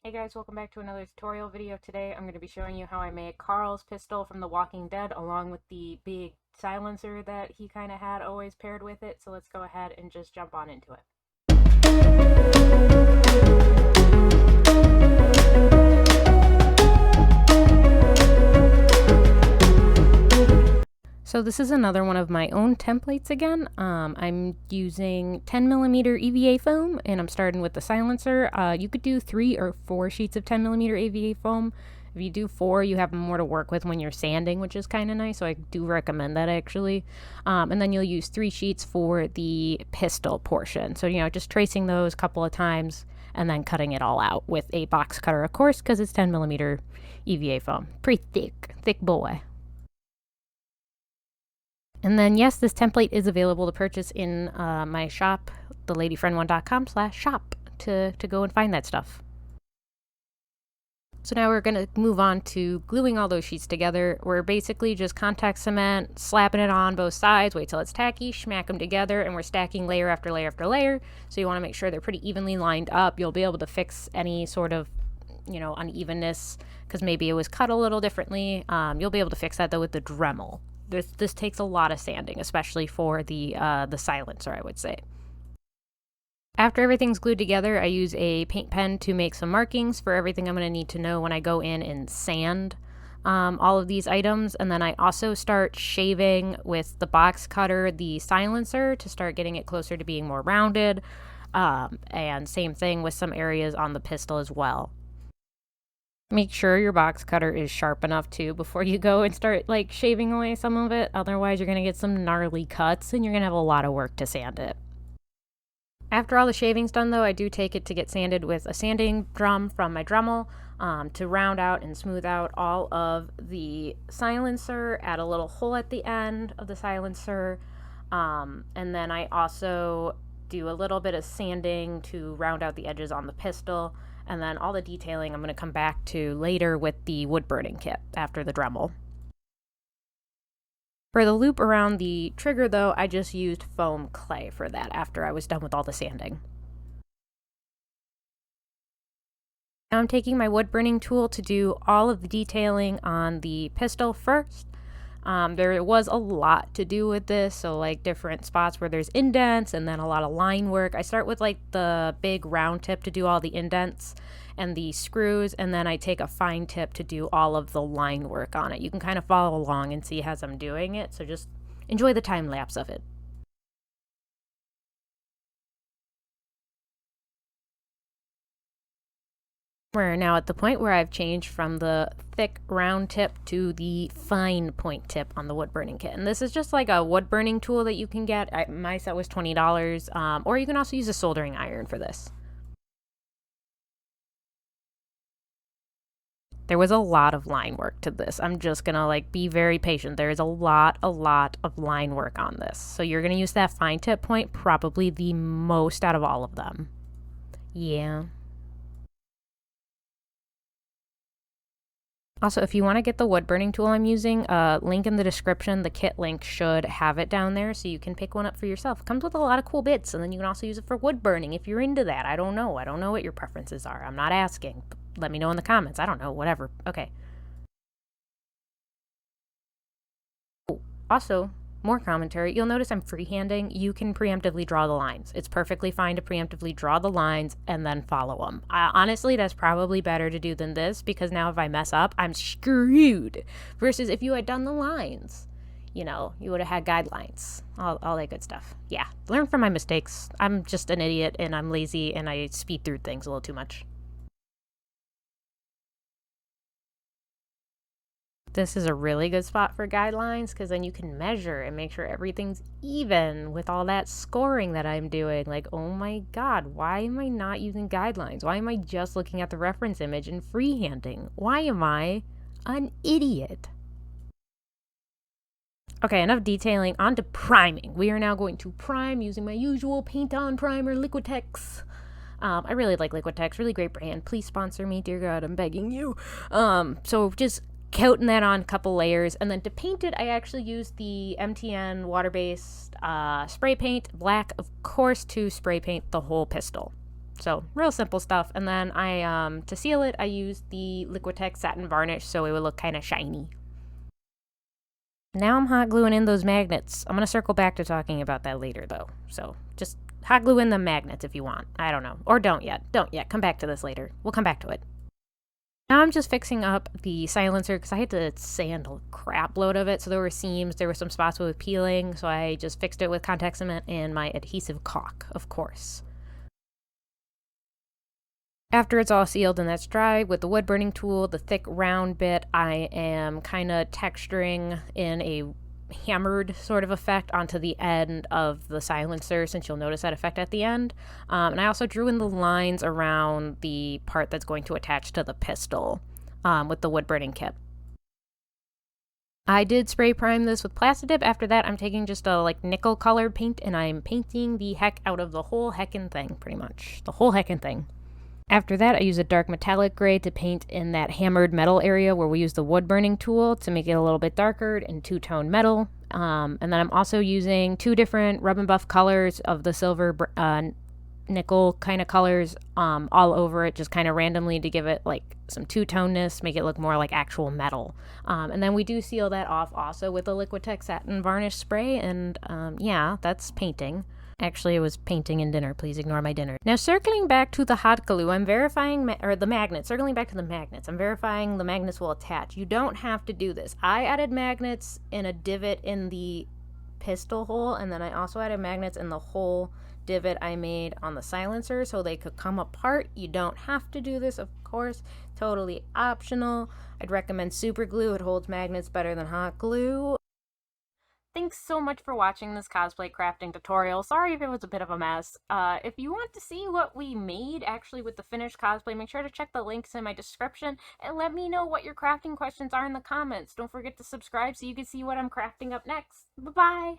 Hey guys, welcome back to another tutorial video. Today I'm going to be showing you how I made Carl's pistol from The Walking Dead along with the big silencer that he kind of had always paired with it. So let's go ahead and just jump on into it. So this is another one of my own templates again. I'm using 10mm EVA foam and I'm starting with the silencer. You could do 3 or 4 sheets of 10mm EVA foam. If you do 4, you have more to work with when you're sanding, which is kind of nice, so I do recommend that actually. And then you'll use 3 sheets for the pistol portion. So, just tracing those a couple of times and then cutting it all out with a box cutter, of course, because it's 10mm EVA foam. Pretty thick boy. And then, yes, this template is available to purchase in my shop, theladyfriend1.com/shop, to go and find that stuff. So now we're going to move on to gluing all those sheets together. We're basically just contact cement, slapping it on both sides, wait till it's tacky, smack them together, and we're stacking layer after layer after layer. So you want to make sure they're pretty evenly lined up. You'll be able to fix any sort of unevenness because maybe it was cut a little differently. You'll be able to fix that though with the Dremel. This takes a lot of sanding, especially for the silencer, I would say. After everything's glued together, I use a paint pen to make some markings for everything I'm going to need to know when I go in and sand all of these items. And then I also start shaving with the box cutter the silencer to start getting it closer to being more rounded. And same thing with some areas on the pistol as well. Make sure your box cutter is sharp enough too before you go and start shaving away some of it. Otherwise, you're going to get some gnarly cuts and you're going to have a lot of work to sand it. After all the shaving's done though, I do take it to get sanded with a sanding drum from my Dremel to round out and smooth out all of the silencer, add a little hole at the end of the silencer, and then I also do a little bit of sanding to round out the edges on the pistol. And then all the detailing I'm going to come back to later with the wood burning kit after the Dremel. For the loop around the trigger though, I just used foam clay for that after I was done with all the sanding. Now I'm taking my wood burning tool to do all of the detailing on the pistol first. There was a lot to do with this, so different spots where there's indents and then a lot of line work. I start with the big round tip to do all the indents and the screws, and then I take a fine tip to do all of the line work on it. You can kind of follow along and see as I'm doing it, so just enjoy the time lapse of it. We're now at the point where I've changed from the thick round tip to the fine point tip on the wood burning kit. And this is just a wood burning tool that you can get. My set was $20, or you can also use a soldering iron for this. There was a lot of line work to this. I'm just gonna be very patient. There is a lot of line work on this. So you're gonna use that fine tip point probably the most out of all of them. Yeah. Also, if you want to get the wood burning tool I'm using, link in the description, the kit link should have it down there so you can pick one up for yourself. It comes with a lot of cool bits, and then you can also use it for wood burning if you're into that. I don't know what your preferences are. I'm not asking. Let me know in the comments. I don't know, whatever. Okay. Also, more commentary. You'll notice I'm freehanding. You can preemptively draw the lines. It's perfectly fine to preemptively draw the lines and then follow them. Honestly, that's probably better to do than this because now if I mess up, I'm screwed. Versus if you had done the lines, you would have had guidelines, all that good stuff. Yeah, learn from my mistakes. I'm just an idiot and I'm lazy and I speed through things a little too much. This is a really good spot for guidelines because then you can measure and make sure everything's even with all that scoring that I'm doing. Oh my god, why am I not using guidelines? Why am I just looking at the reference image and freehanding? Why am I an idiot? Okay, enough detailing. On to priming. We are now going to prime using my usual paint-on primer, Liquitex. I really like Liquitex, really great brand. Please sponsor me, dear God, I'm begging you. So just coating that on a couple layers, and then to paint it I actually used the MTN water-based spray paint black, of course, to spray paint the whole pistol. So real simple stuff. And then to seal it, I used the Liquitex satin varnish so it would look kind of shiny. Now I'm hot gluing in those magnets. I'm going to circle back to talking about that later though. So just hot glue in the magnets if you want. I don't know. Or don't yet. Don't yet. Come back to this later. We'll come back to it. Now I'm just fixing up the silencer because I had to sand a crap load of it. So there were seams, there were some spots with peeling. So I just fixed it with contact cement and my adhesive caulk, of course. After it's all sealed and that's dry, with the wood burning tool, the thick round bit, I am kind of texturing in a hammered sort of effect onto the end of the silencer, since you'll notice that effect at the end. And I also drew in the lines around the part that's going to attach to the pistol with the wood burning kit. I did spray prime this with Plastidip. After that, I'm taking just a nickel colored paint and I'm painting the heck out of the whole heckin' thing, pretty much. The whole heckin' thing. After that, I use a dark metallic gray to paint in that hammered metal area where we use the wood burning tool to make it a little bit darker in two-tone metal. And then I'm also using 2 different rub and buff colors of the silver nickel kind of colors all over it, just kind of randomly to give it some two-toneness, make it look more like actual metal. And then we do seal that off also with the Liquitex satin varnish spray, and yeah, that's painting. Actually, it was painting and dinner. Please ignore my dinner. Now, circling back to the hot glue, I'm verifying, the magnets. Circling back to the magnets, I'm verifying the magnets will attach. You don't have to do this. I added magnets in a divot in the pistol hole, and then I also added magnets in the whole divot I made on the silencer so they could come apart. You don't have to do this, of course. Totally optional. I'd recommend super glue. It holds magnets better than hot glue. Thanks so much for watching this cosplay crafting tutorial. Sorry if it was a bit of a mess. If you want to see what we made actually with the finished cosplay, make sure to check the links in my description and let me know what your crafting questions are in the comments. Don't forget to subscribe so you can see what I'm crafting up next. Bye-bye!